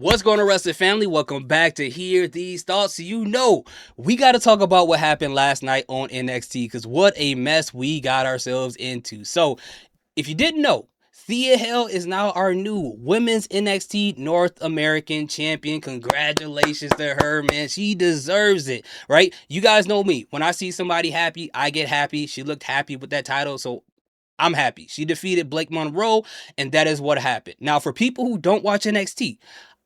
What's going on, Wrestling family? Welcome back to Hear These Thoughts. So we got to talk about what happened last night on NXT because what a mess we got ourselves into. So, if you didn't know, Thea Hale is now our new Women's NXT North American Champion. Congratulations to her, man. She deserves it, right? You guys know me. When I see somebody happy, I get happy. She looked happy with that title, so I'm happy. She defeated Blake Monroe, and that is what happened. Now, for people who don't watch NXT,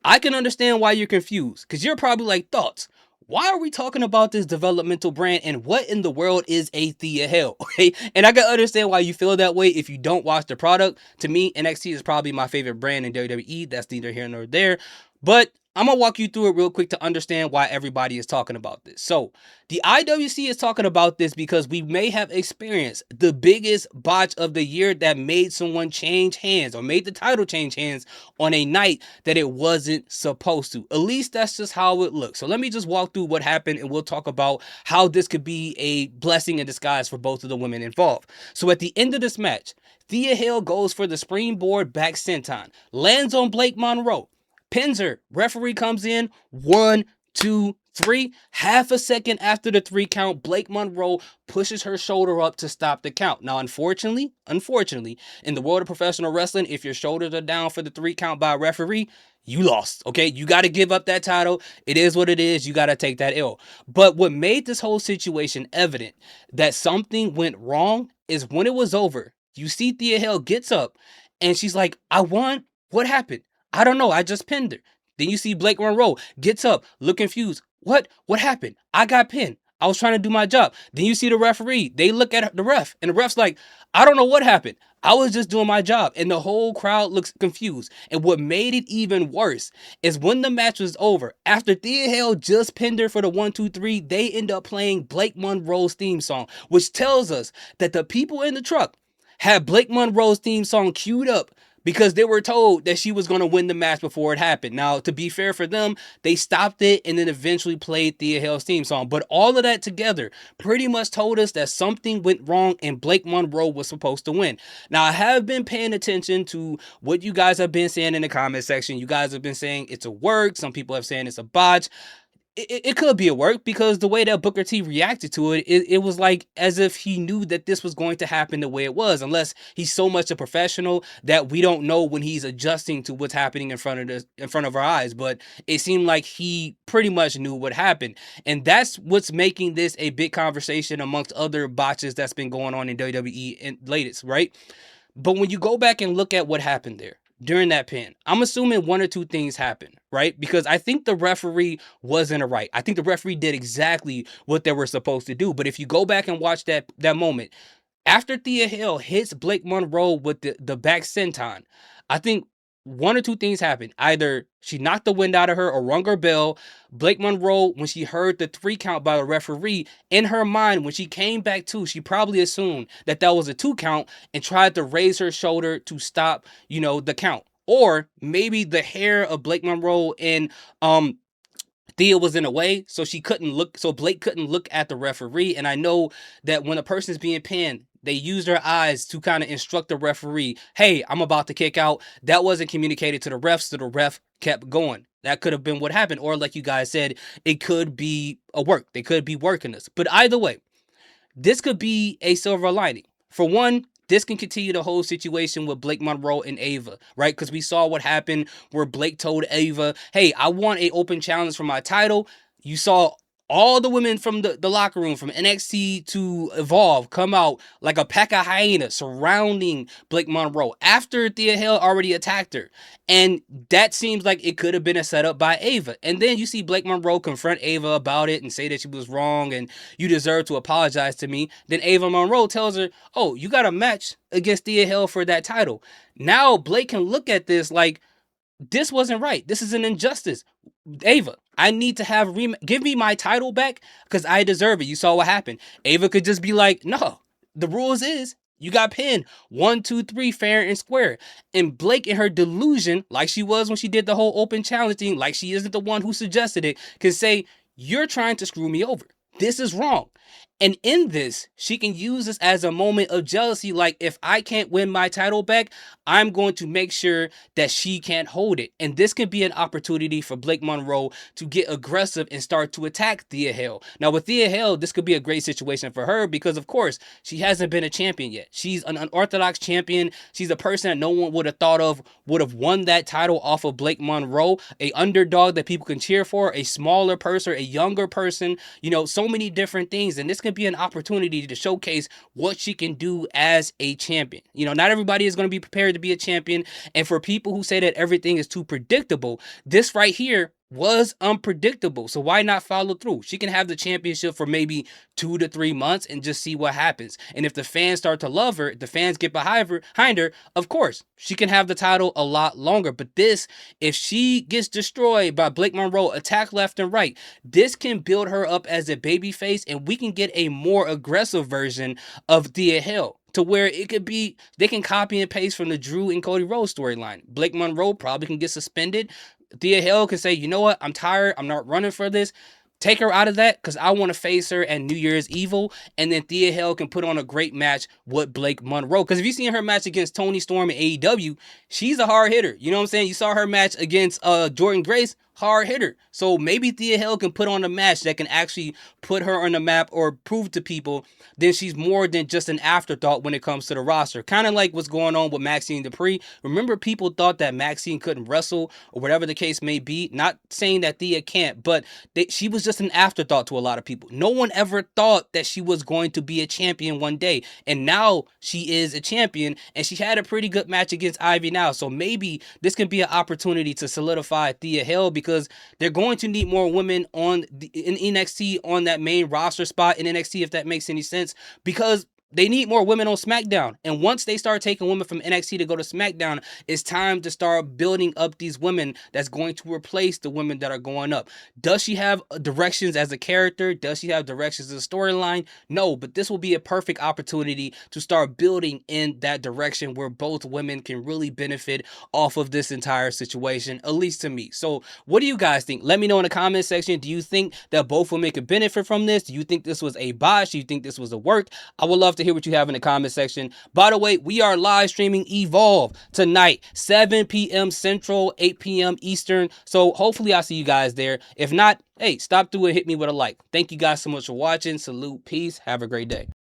I can understand why you're confused, because you're probably like, thoughts. Why are we talking about this developmental brand and what in the world is a Thea Hale? Okay, and I can understand why you feel that way if you don't watch the product. To me, NXT is probably my favorite brand in WWE. That's neither here nor there. But I'm going to walk you through it real quick to understand why everybody is talking about this. So, the IWC is talking about this because we may have experienced the biggest botch of the year that made someone change hands or made the title change hands on a night that it wasn't supposed to. At least that's just how it looks. So let me just walk through what happened and we'll talk about how this could be a blessing in disguise for both of the women involved. So at the end of this match, Thea Hale goes for the springboard back senton, lands on Blake Monroe, pins her. Referee comes in, 1, 2, 3. Half a second after the 3 count, Blake Monroe pushes her shoulder up to stop the count. Now, unfortunately, in the world of professional wrestling, if your shoulders are down for the 3 count by a referee, you lost, okay? You got to give up that title. It is what it is. You got to take that L. But what made this whole situation evident that something went wrong is when it was over, you see Thea Hale gets up and she's like, I won. What happened? I don't know. I just pinned her. Then you see Blake Monroe gets up, look confused. What? What happened? I got pinned. I was trying to do my job. Then you see the referee. They look at the ref, and the ref's like, I don't know what happened. I was just doing my job. And the whole crowd looks confused. And what made it even worse is when the match was over, after Thea Hale just pinned her for the 1, 2, 3, they end up playing Blake Monroe's theme song, which tells us that the people in the truck had Blake Monroe's theme song queued up because they were told that she was going to win the match before it happened. Now, to be fair for them, they stopped it and then eventually played Thea Hale's theme song. But all of that together pretty much told us that something went wrong and Blake Monroe was supposed to win. Now, I have been paying attention to what you guys have been saying in the comment section. You guys have been saying it's a work. Some people have saying it's a botch. It could be a work because the way that Booker T reacted to it was like as if he knew that this was going to happen the way it was, unless he's so much a professional that we don't know when he's adjusting to what's happening in front of our eyes. But it seemed like he pretty much knew what happened, and that's what's making this a big conversation amongst other botches that's been going on in WWE and latest, right? But when you go back and look at what happened there during that pin, I'm assuming one or two things happened, right? Because I think the referee wasn't right. I think the referee did exactly what they were supposed to do. But if you go back and watch that moment, after Thea Hale hits Blake Monroe with the back senton, I think one or two things happened. Either she knocked the wind out of her or rung her bell. Blake Monroe, when she heard the 3 count by the referee, in her mind, when she came back to, she probably assumed that that was a 2 count and tried to raise her shoulder to stop, the count. Or maybe the hair of Blake Monroe and Thea was in a way, so Blake couldn't look at the referee. And I know that when a person's being pinned, they use their eyes to kind of instruct the referee, hey, I'm about to kick out. That wasn't communicated to the ref, so the ref kept going. That could have been what happened. Or like you guys said, it could be a work. They could be working this. But either way, this could be a silver lining. For one, this can continue the whole situation with Blake Monroe and Ava, right? Because we saw what happened where Blake told Ava, hey, I want an open challenge for my title. You saw all the women from the locker room, from NXT to Evolve, come out like a pack of hyenas surrounding Blake Monroe after Thea Hale already attacked her. And that seems like it could have been a setup by Ava. And then you see Blake Monroe confront Ava about it and say that she was wrong and you deserve to apologize to me. Then Ava Monroe tells her, oh, you got a match against Thea Hale for that title. Now Blake can look at this like, this wasn't right. This is an injustice. Ava, I need to have give me my title back because I deserve it. You saw what happened. Ava could just be like, no, the rules is you got pinned 1, 2, 3, fair and square. And Blake, in her delusion, like she was when she did the whole open challenge thing, like she isn't the one who suggested it, can say, you're trying to screw me over. This is wrong. And in this, she can use this as a moment of jealousy. Like, if I can't win my title back, I'm going to make sure that she can't hold it. And this can be an opportunity for Blake Monroe to get aggressive and start to attack Thea Hale. Now, with Thea Hale, this could be a great situation for her because, of course, she hasn't been a champion yet. She's an unorthodox champion. She's a person that no one would have thought of would have won that title off of Blake Monroe, a underdog that people can cheer for, a smaller person, a younger person, so many different things. And this can be an opportunity to showcase what she can do as a champion. Not everybody is going to be prepared to be a champion. And for people who say that everything is too predictable, this right here was unpredictable. So why not follow through? She can have the championship for maybe 2 to 3 months and just see what happens. And if the fans start to love her, the fans get behind her, of course, she can have the title a lot longer. But this, if she gets destroyed by Blake Monroe, attack left and right, this can build her up as a babyface, and we can get a more aggressive version of Thea Hale, to where it could be, they can copy and paste from the Drew and Cody Rhodes storyline. Blake Monroe probably can get suspended. Thea Hale can say, you know what, I'm tired, I'm not running for this. Take her out of that because I want to face her at New Year's Evil. And then Thea Hale can put on a great match with Blake Monroe. Because if you've seen her match against Toni Storm in AEW, she's a hard hitter. You know what I'm saying? You saw her match against Jordan Grace, hard hitter. So maybe Thea Hale can put on a match that can actually put her on the map or prove to people that she's more than just an afterthought when it comes to the roster. Kind of like what's going on with Maxine Dupree. Remember, people thought that Maxine couldn't wrestle or whatever the case may be. Not saying that Thea can't, but she was just an afterthought to a lot of people. No one ever thought that she was going to be a champion one day. And now she is a champion, and she had a pretty good match against Ivy now. So maybe this can be an opportunity to solidify Thea Hale, because they're going to need more women in NXT on that main roster spot in NXT, if that makes any sense, because they need more women on SmackDown. And once they start taking women from NXT to go to SmackDown, it's time to start building up these women that's going to replace the women that are going up. Does she have directions as a character? Does she have directions as a storyline? No, but this will be a perfect opportunity to start building in that direction where both women can really benefit off of this entire situation, at least to me. So what do you guys think? Let me know in the comment section. Do you think that both women could benefit from this? Do you think this was a botch? Do you think this was a work? I would love to hear what you have in the comment section. By the way, we are live streaming Evolve tonight, 7 p.m. Central, 8 p.m. Eastern. So hopefully I'll see you guys there. If not, hey, stop through and hit me with a like. Thank you guys so much for watching. Salute, peace, have a great day.